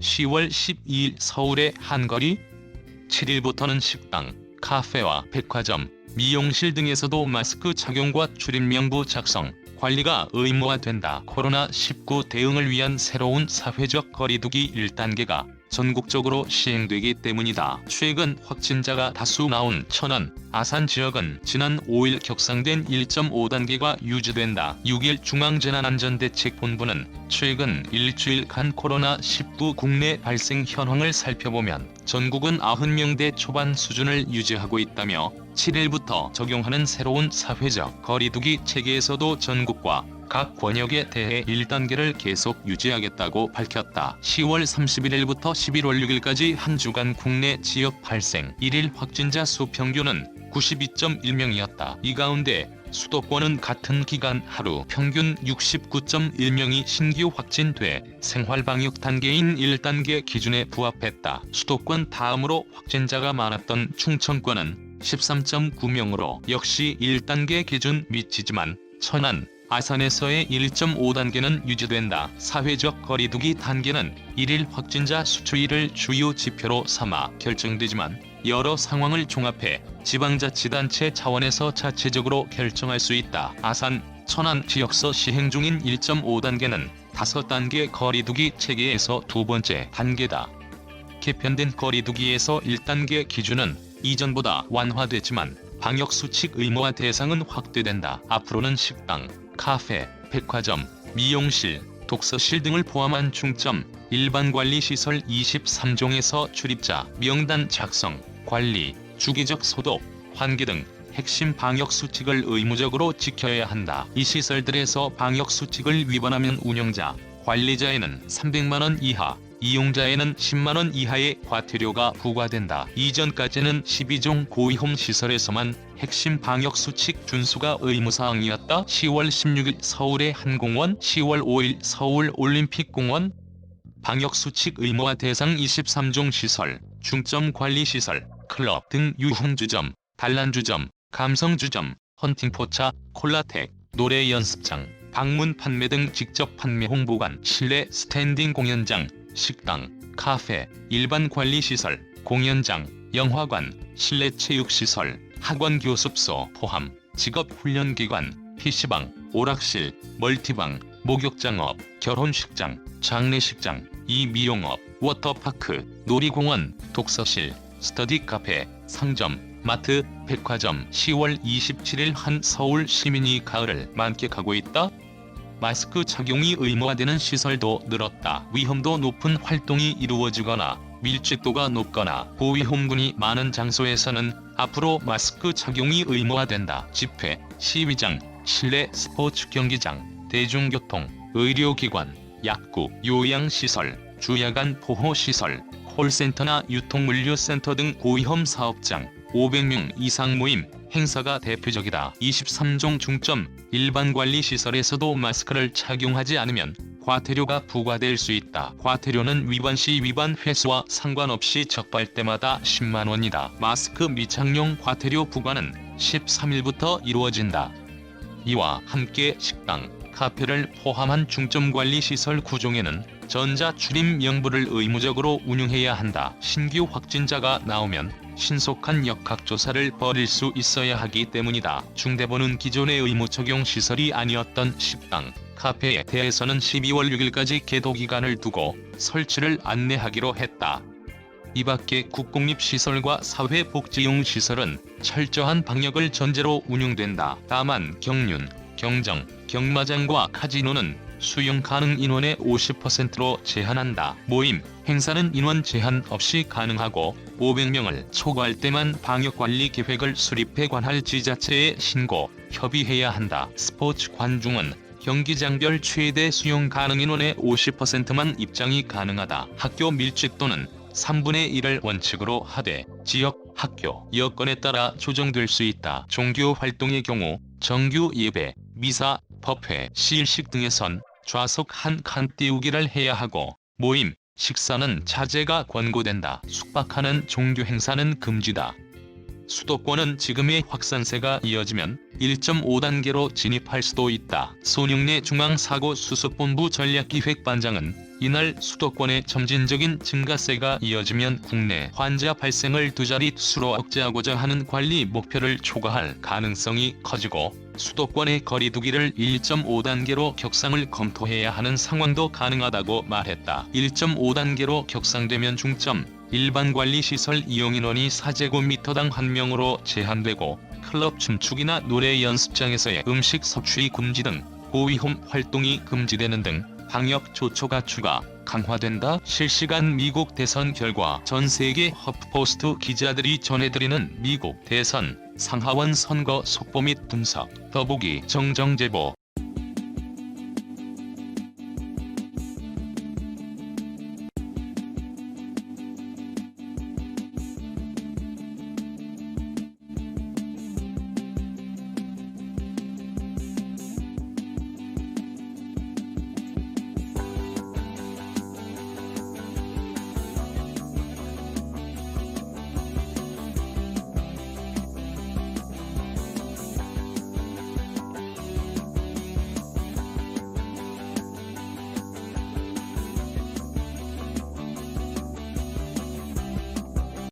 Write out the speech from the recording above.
(10월 12일) 서울의 한거리. 7일부터는 식당, 카페와 백화점, 미용실 등에서도 마스크 착용과 출입명부 작성, 관리가 의무화된다. 코로나19 대응을 위한 새로운 사회적 거리두기 1단계가 전국적으로 시행되기 때문이다. 최근 확진자가 다수 나온 천안, 아산 지역은 지난 5일 격상된 1.5단계가 유지된다. 6일 중앙재난안전대책본부는 최근 일주일간 코로나19 국내 발생 현황을 살펴보면 전국은 90명대 초반 수준을 유지하고 있다며 7일부터 적용하는 새로운 사회적 거리두기 체계에서도 전국과 각 권역에 대해 1단계를 계속 유지하겠다고 밝혔다. 10월 31일부터 11월 6일까지 한 주간 국내 지역 발생 1일 확진자 수 평균은 92.1명이었다. 이 가운데 수도권은 같은 기간 하루 평균 69.1명이 신규 확진돼 생활방역 단계인 1단계 기준에 부합했다. 수도권 다음으로 확진자가 많았던 충청권은 13.9명으로 역시 1단계 기준 미치지만 천안, 아산에서의 1.5단계는 유지된다. 사회적 거리두기 단계는 1일 확진자 수 추이를 주요 지표로 삼아 결정되지만 여러 상황을 종합해 지방자치단체 차원에서 자체적으로 결정할 수 있다. 아산, 천안 지역서 시행 중인 1.5단계는 5단계 거리두기 체계에서 두 번째 단계다. 개편된 거리두기에서 1단계 기준은 이전보다 완화됐지만 방역수칙 의무화 대상은 확대된다. 앞으로는 식당, 카페, 백화점, 미용실, 독서실 등을 포함한 중점 일반관리시설 23종에서 출입자 명단 작성, 관리, 주기적 소독, 환기 등 핵심 방역수칙을 의무적으로 지켜야 한다. 이 시설들에서 방역수칙을 위반하면 운영자, 관리자에는 300만원 이하, 이용자에는 10만원 이하의 과태료가 부과된다. 이전까지는 12종 고위험 시설에서만 핵심 방역수칙 준수가 의무사항이었다. 10월 16일 서울의 한 공원, 10월 5일 서울올림픽공원. 방역수칙 의무화 대상 23종 시설, 중점관리시설, 클럽 등 유흥주점, 단란주점, 감성주점, 헌팅포차, 콜라텍, 노래연습장, 방문 판매 등 직접 판매 홍보관, 실내 스탠딩 공연장, 식당, 카페, 일반 관리시설, 공연장, 영화관, 실내 체육시설, 학원 교습소 포함, 직업훈련기관, PC방, 오락실, 멀티방, 목욕장업, 결혼식장, 장례식장, 이미용업, 워터파크, 놀이공원, 독서실, 스터디 카페, 상점, 마트, 백화점. 10월 27일 한 서울 시민이 가을을 만끽하고 있다. 마스크 착용이 의무화되는 시설도 늘었다. 위험도 높은 활동이 이루어지거나 밀집도가 높거나 고위험군이 많은 장소에서는 앞으로 마스크 착용이 의무화된다. 집회, 시위장, 실내 스포츠 경기장, 대중교통, 의료기관, 약국, 요양시설, 주야간 보호시설, 콜센터나 유통물류센터 등 고위험 사업장, 500명 이상 모임, 행사가 대표적이다. 23종 중점 일반관리시설에서도 마스크를 착용하지 않으면 과태료가 부과될 수 있다. 과태료는 위반 시 위반 횟수와 상관없이 적발 때마다 10만원이다. 마스크 미착용 과태료 부과는 13일부터 이루어진다. 이와 함께 식당, 카페를 포함한 중점관리시설 구종에는 전자출입 명부를 의무적으로 운영해야 한다. 신규 확진자가 나오면 신속한 역학조사를 벌일 수 있어야 하기 때문이다. 중대본은 기존의 의무 적용 시설이 아니었던 식당, 카페에 대해서는 12월 6일까지 계도기간을 두고 설치를 안내하기로 했다. 이밖에 국공립시설과 사회복지용 시설은 철저한 방역을 전제로 운영된다. 다만 경륜, 경정, 경마장과 카지노는 수용 가능 인원의 50%로 제한한다. 모임, 행사는 인원 제한 없이 가능하고 500명을 초과할 때만 방역관리 계획을 수립해 관할 지자체에 신고, 협의해야 한다. 스포츠 관중은 경기장별 최대 수용 가능 인원의 50%만 입장이 가능하다. 학교 밀집도는 3분의 1을 원칙으로 하되 지역, 학교, 여건에 따라 조정될 수 있다. 종교 활동의 경우 정규 예배, 미사, 법회, 시일식 등에선 좌석 한 칸 띄우기를 해야 하고 모임, 식사는 자제가 권고된다. 숙박하는 종교 행사는 금지다. 수도권은 지금의 확산세가 이어지면 1.5단계로 진입할 수도 있다. 손영래 중앙사고수습본부 전략기획반장은 이날 수도권의 점진적인 증가세가 이어지면 국내 환자 발생을 두 자릿수로 억제하고자 하는 관리 목표를 초과할 가능성이 커지고 수도권의 거리두기를 1.5단계로 격상을 검토해야 하는 상황도 가능하다고 말했다. 1.5단계로 격상되면 중점 일반관리시설 이용인원이 4제곱미터당 1명으로 제한되고 클럽 춤추기나 노래 연습장에서의 음식 섭취 금지 등 고위험 활동이 금지되는 등 방역 조처가 추가 강화된다. 실시간 미국 대선 결과 전 세계 허프포스트 기자들이 전해드리는 미국 대선 상하원 선거 속보 및 분석 더보기 정정제보